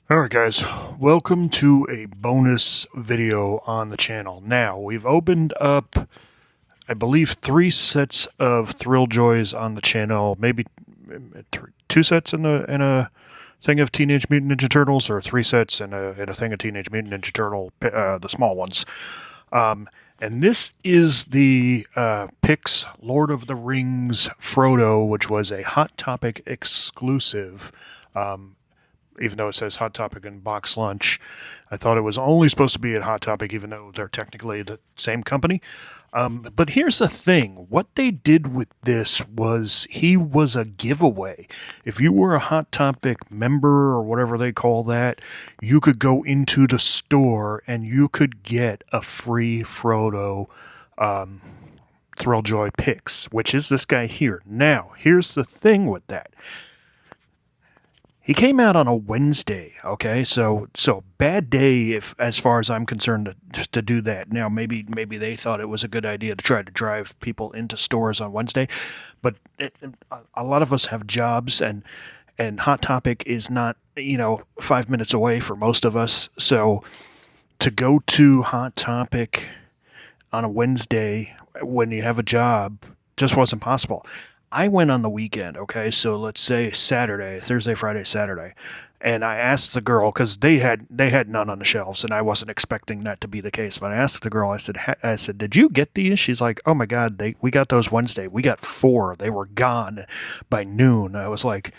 Alright guys, welcome to a bonus video on the channel. Now, we've opened up, I believe, 3 sets of Thrilljoys on the channel. Maybe 2 sets in a thing of Teenage Mutant Ninja Turtles, or 3 sets in a thing of Teenage Mutant Ninja Turtle, the small ones. And this is the Pix Lord of the Rings Frodo, which was a Hot Topic exclusive. Even though it says Hot Topic and Box Lunch. I thought it was only supposed to be at Hot Topic, even though they're technically the same company. But here's the thing. What they did with this was he was a giveaway. If you were a Hot Topic member or whatever they call that, you could go into the store and you could get a free Frodo Thrilljoy Pix, which is this guy here. Now, here's the thing with that. He came out on a Wednesday, okay? So bad day if, as far as I'm concerned, to do that. Now, maybe they thought it was a good idea to try to drive people into stores on Wednesday, but a lot of us have jobs, and Hot Topic is not, 5 minutes away for most of us. So to go to Hot Topic on a Wednesday when you have a job just wasn't possible. I went on the weekend, okay? So let's say Saturday, Thursday, Friday, Saturday. And I asked the girl, because they had none on the shelves, and I wasn't expecting that to be the case. But I asked the girl, I said, did you get these? She's like, oh my God, we got those Wednesday. We got 4. They were gone by noon. I was like,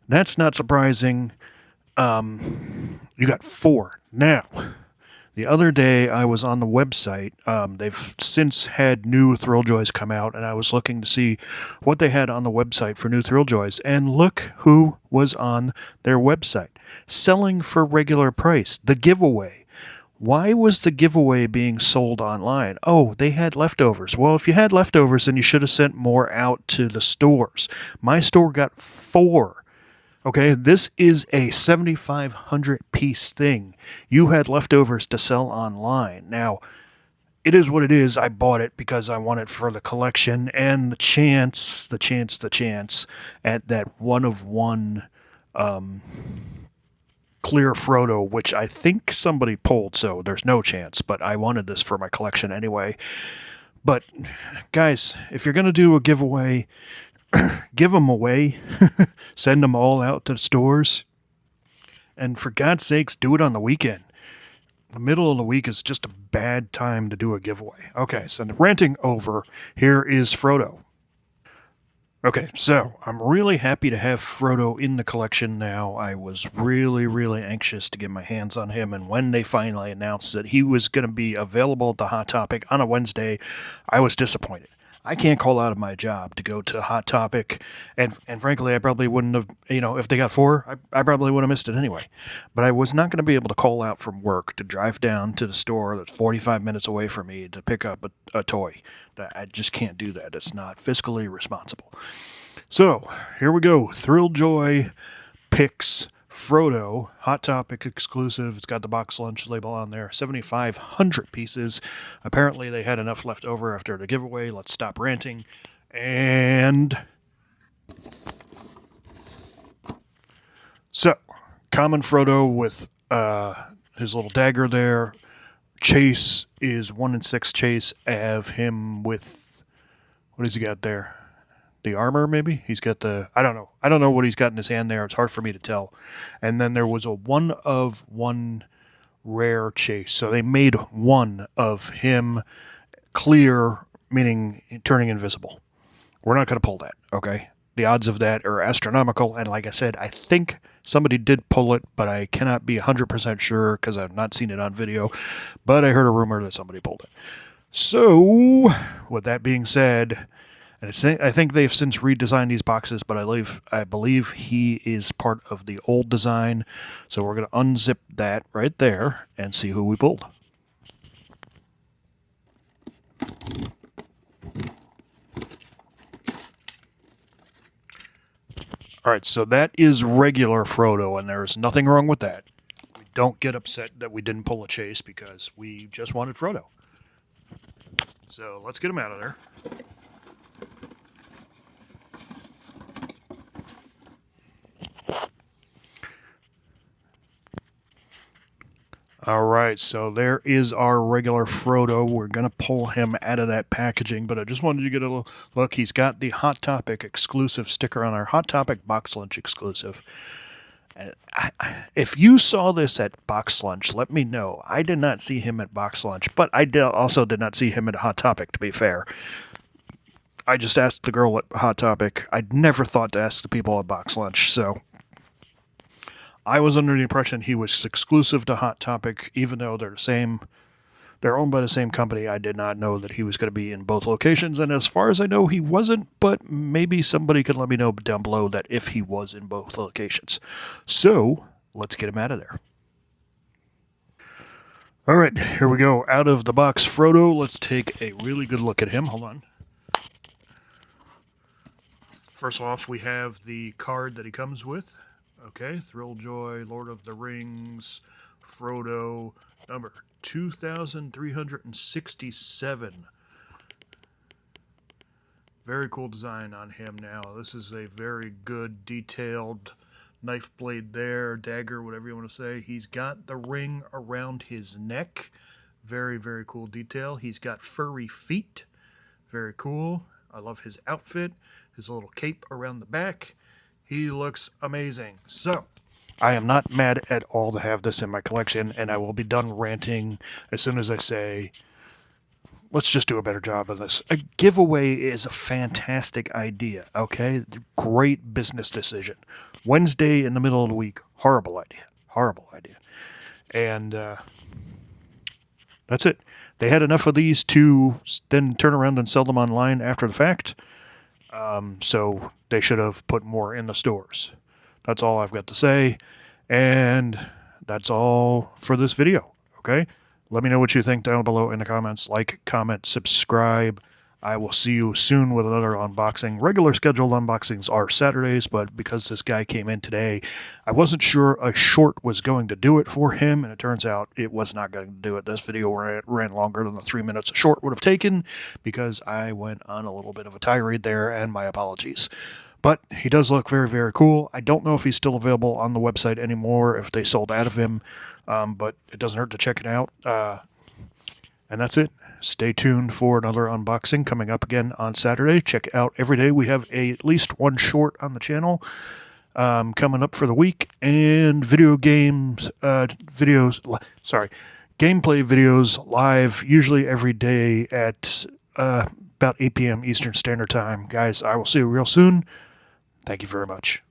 that's not surprising. You got 4. Now, the other day I was on the website. They've since had new Thrilljoys come out, and I was looking to see what they had on the website for new Thrilljoys. And look who was on their website, selling for regular price. The giveaway. Why was the giveaway being sold online? Oh, they had leftovers. Well, if you had leftovers, then you should have sent more out to the stores. My store got 4. Okay, this is a 7,500 piece thing. You had leftovers to sell online. Now, it is what it is. I bought it because I want it for the collection and the chance at that one of one clear Frodo, which I think somebody pulled, so there's no chance, but I wanted this for my collection anyway. But guys, if you're going to do a giveaway, give them away. Send them all out to the stores. And for God's sakes, do it on the weekend. The middle of the week is just a bad time to do a giveaway. Okay, so ranting over. Here is Frodo. Okay, so I'm really happy to have Frodo in the collection now. I was really, really anxious to get my hands on him, and when they finally announced that he was going to be available at the Hot Topic on a Wednesday, I was disappointed. I can't call out of my job to go to Hot Topic, and frankly, I probably wouldn't have, if they got 4, I probably would have missed it anyway. But I was not going to be able to call out from work to drive down to the store that's 45 minutes away from me to pick up a toy. I just can't do that. It's not fiscally responsible. So, here we go. Thrilljoy Pix Frodo, Hot Topic exclusive. It's got the box lunch label on there. 7,500 pieces. Apparently they had enough left over after the giveaway. Let's stop ranting. And so, common Frodo with his little dagger there. Chase is 1 in 6 chase of him with, what does he got there? The armor, maybe? He's got the, I don't know what he's got in his hand there. It's hard for me to tell. And then there was a 1 of 1 rare chase. So they made 1 of him clear, meaning turning invisible. We're not going to pull that, okay? The odds of that are astronomical. And like I said, I think somebody did pull it, but I cannot be 100% sure because I've not seen it on video. But I heard a rumor that somebody pulled it. So, with that being said, and I think they've since redesigned these boxes, but I believe he is part of the old design. So we're going to unzip that right there and see who we pulled. All right, so that is regular Frodo, and there's nothing wrong with that. We don't get upset that we didn't pull a chase because we just wanted Frodo. So let's get him out of there. All right, so there is our regular Frodo. We're going to pull him out of that packaging, but I just wanted you to get a little look. He's got the Hot Topic exclusive sticker on our Hot Topic Box Lunch exclusive. If you saw this at Box Lunch, let me know. I did not see him at Box Lunch, but I also did not see him at Hot Topic, to be fair. I just asked the girl at Hot Topic. I'd never thought to ask the people at Box Lunch, so I was under the impression he was exclusive to Hot Topic, even though they're the same. They're owned by the same company. I did not know that he was going to be in both locations, and as far as I know, he wasn't, but maybe somebody could let me know down below that if he was in both locations. So, let's get him out of there. All right, here we go. Out of the box, Frodo. Let's take a really good look at him. Hold on. First off, we have the card that he comes with. Okay, Thrilljoy, Lord of the Rings, Frodo, number 2367. Very cool design on him now. This is a very good detailed knife blade there, dagger, whatever you want to say. He's got the ring around his neck. Very, very cool detail. He's got furry feet. Very cool. I love his outfit. His little cape around the back. He looks amazing. So, I am not mad at all to have this in my collection, and I will be done ranting as soon as I say, let's just do a better job of this. A giveaway is a fantastic idea, okay? Great business decision. Wednesday in the middle of the week, horrible idea. Horrible idea. And that's it. They had enough of these to then turn around and sell them online after the fact. So they should have put more in the stores. That's all I've got to say. And that's all for this video. Okay? Let me know what you think down below in the comments. Like, comment, subscribe. I will see you soon with another unboxing. Regular scheduled unboxings are Saturdays, but because this guy came in today, I wasn't sure a short was going to do it for him, and it turns out it was not going to do it. This video ran longer than the 3 minutes a short would have taken because I went on a little bit of a tirade there, and my apologies. But he does look very, very cool. I don't know if he's still available on the website anymore, if they sold out of him, but it doesn't hurt to check it out. And that's it. Stay tuned for another unboxing coming up again on Saturday. Check it out every day. We have at least one short on the channel coming up for the week, and gameplay videos live usually every day at about 8 p.m. Eastern Standard Time. Guys, I will see you real soon. Thank you very much.